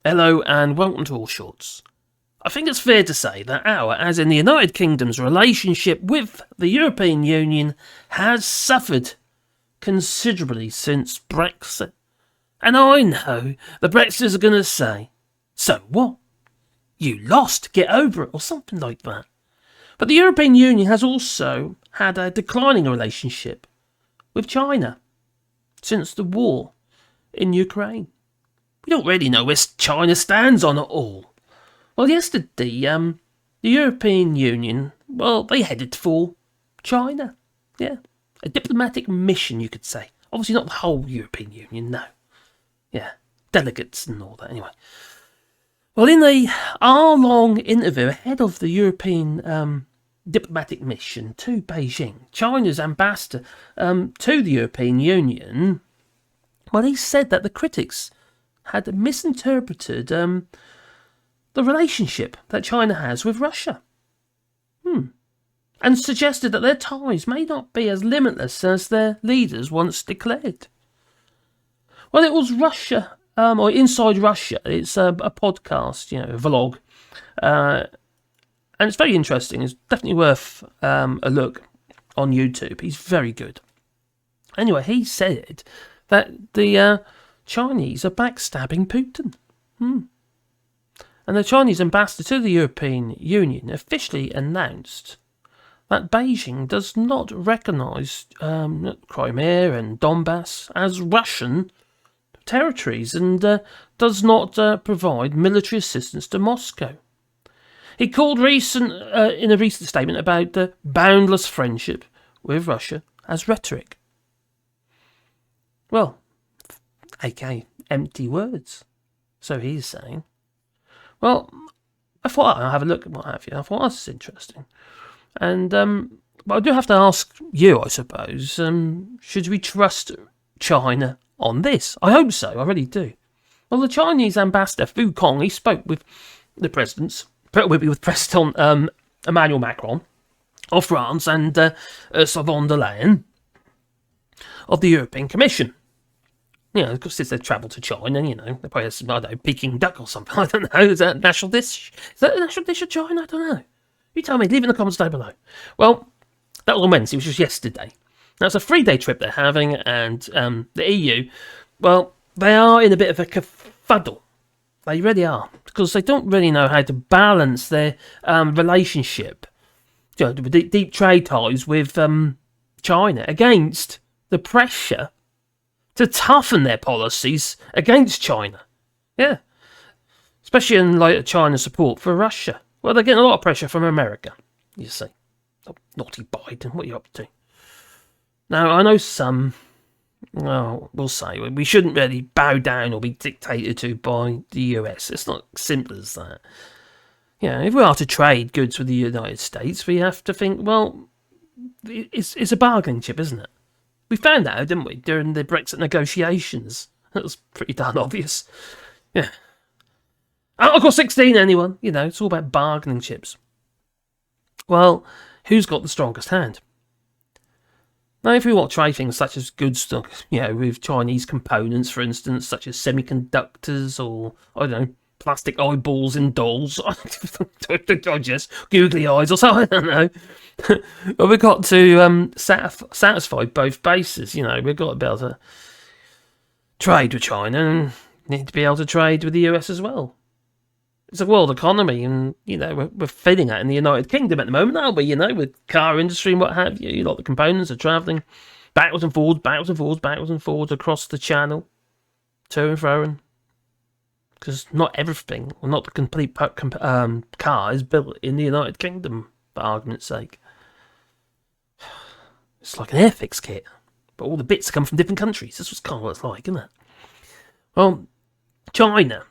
Hello and welcome to Allshorts. I think it's fair to say that our, as in the United Kingdom's relationship with the European Union, has suffered considerably since Brexit. And I know the Brexiters are going to say, so what? You lost, get over it, or something like that. But the European Union has also had a declining relationship with China since the war in Ukraine. We don't really know where China stands on it all. Well, yesterday, the European Union, they headed for China. Yeah, a diplomatic mission, you could say. Obviously not the whole European Union, no. Yeah, delegates and all that, anyway. Well, in a hour-long interview ahead of the European diplomatic mission to Beijing, China's ambassador to the European Union, he said that the critics had misinterpreted the relationship that China has with Russia. And suggested that their ties may not be as limitless as their leaders once declared. Well, it was Russia, or Inside Russia. It's a podcast, a vlog. And it's very interesting. It's definitely worth a look on YouTube. He's very good. Anyway, he said that the Chinese are backstabbing Putin. And the Chinese ambassador to the European Union officially announced that Beijing does not recognise Crimea and Donbass as Russian territories and does not provide military assistance to Moscow. He called in a recent statement about the boundless friendship with Russia as rhetoric. Well, aka empty words. So he's saying. Well, I thought I'd have a look at what have you. I thought this is interesting. And but I do have to ask you, I suppose, should we trust China on this? I hope so, I really do. Well, the Chinese ambassador, Cong, he spoke with the President Emmanuel Macron of France and Ursula von der Leyen of the European Commission. Because since they've travelled to China, they probably have some, Peking duck or something. I don't know. Is that a national dish? Is that a national dish of China? I don't know. You tell me. Leave it in the comments down below. Well, that was on Wednesday, which was yesterday. Now, it's a 3-day trip they're having, and the EU, they are in a bit of a kerfuddle. They really are. Because they don't really know how to balance their relationship, with deep trade ties with China against the pressure to toughen their policies against China. Yeah. Especially in light of China's support for Russia. Well, they're getting a lot of pressure from America, you see. Oh, naughty Biden, what are you up to? Now, I know some, will say, we shouldn't really bow down or be dictated to by the US. It's not simple as that. If we are to trade goods with the United States, we have to think, it's a bargaining chip, isn't it? We found that out, didn't we, during the Brexit negotiations? That was pretty darn obvious. Yeah. Article 16, anyone? It's all about bargaining chips. Well, who's got the strongest hand? Now, if we want to trade things such as goods stock, with Chinese components, for instance, such as semiconductors or, plastic eyeballs in dolls, just googly eyes or something, I don't know. But we've got to satisfy both bases, we've got to be able to trade with China and need to be able to trade with the US as well. It's a world economy, and, we're feeling that in the United Kingdom at the moment, aren't we, with car industry and what have you. A lot of the components are travelling backwards and forwards across the channel, to and fro, because not everything, or not the complete car is built in the United Kingdom, for argument's sake. It's like an airfix kit, but all the bits come from different countries. This was kind of what it's like, isn't it? Well, China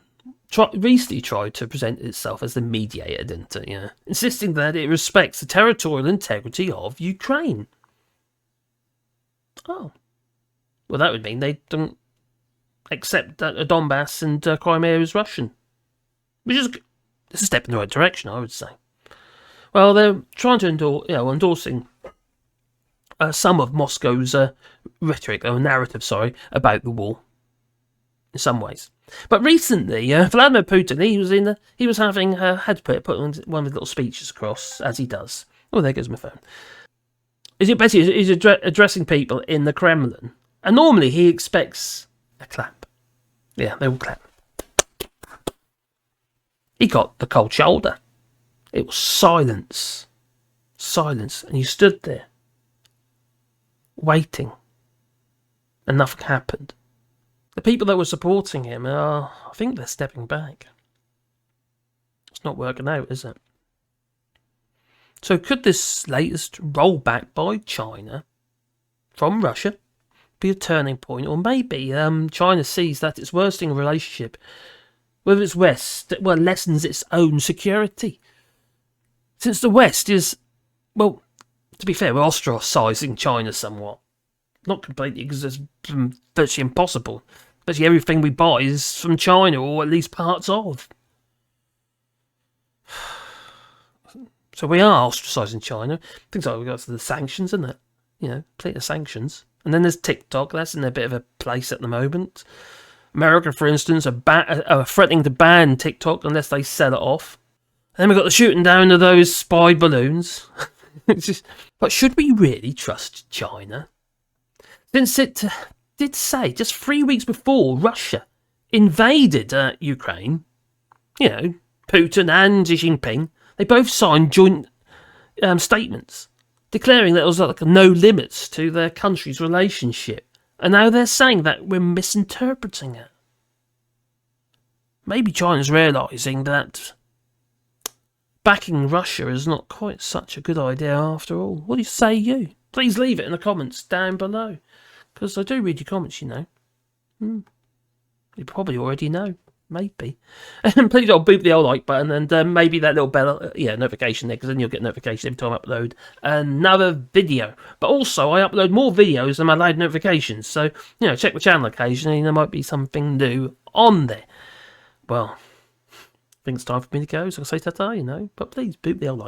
recently tried to present itself as the mediator, didn't it? Insisting that it respects the territorial integrity of Ukraine. Oh. Well, that would mean they don't accept that Donbass and Crimea is Russian. Which is a step in the right direction, I would say. Well, they're trying to endorsing some of Moscow's rhetoric, or narrative, about the war, in some ways. But recently, Vladimir Putin, he was having had to put one of his little speeches across, as he does. Oh, there goes my phone. He's addressing people in the Kremlin, and normally he expects a clap. Yeah, they will clap. He got the cold shoulder. It was silence. Silence. And he stood there, waiting. And nothing happened. The people that were supporting him, I think they're stepping back. It's not working out, is it? So could this latest rollback by China from Russia be a turning point? Or maybe China sees that its worsening relationship with its West lessens its own security. Since the West is, well, to be fair, we're ostracising China somewhat. Not completely, because it's virtually impossible. Virtually everything we buy is from China, or at least parts of. So we are ostracising China. Things like we've got the sanctions, isn't it? You know, plenty of sanctions. And then there's TikTok. That's in a bit of a place at the moment. America, for instance, are threatening to ban TikTok unless they sell it off. And then we've got the shooting down of those spy balloons. But should we really trust China? Since it did say just 3 weeks before Russia invaded Ukraine, you know, Putin and Xi Jinping, they both signed joint statements declaring that there was like no limits to their country's relationship. And now they're saying that we're misinterpreting it. Maybe China's realising that backing Russia is not quite such a good idea after all. What do you say, you? Please leave it in the comments down below. Because I do read your comments, you know. You probably already know. Maybe. And please don't boot the old like button and maybe that little bell, notification there, because then you'll get notifications every time I upload another video. But also, I upload more videos than my loud notifications. So, you know, check the channel occasionally. There might be something new on there. Well, I think it's time for me to go. So I'll say ta-ta, you know. But please boot the old like.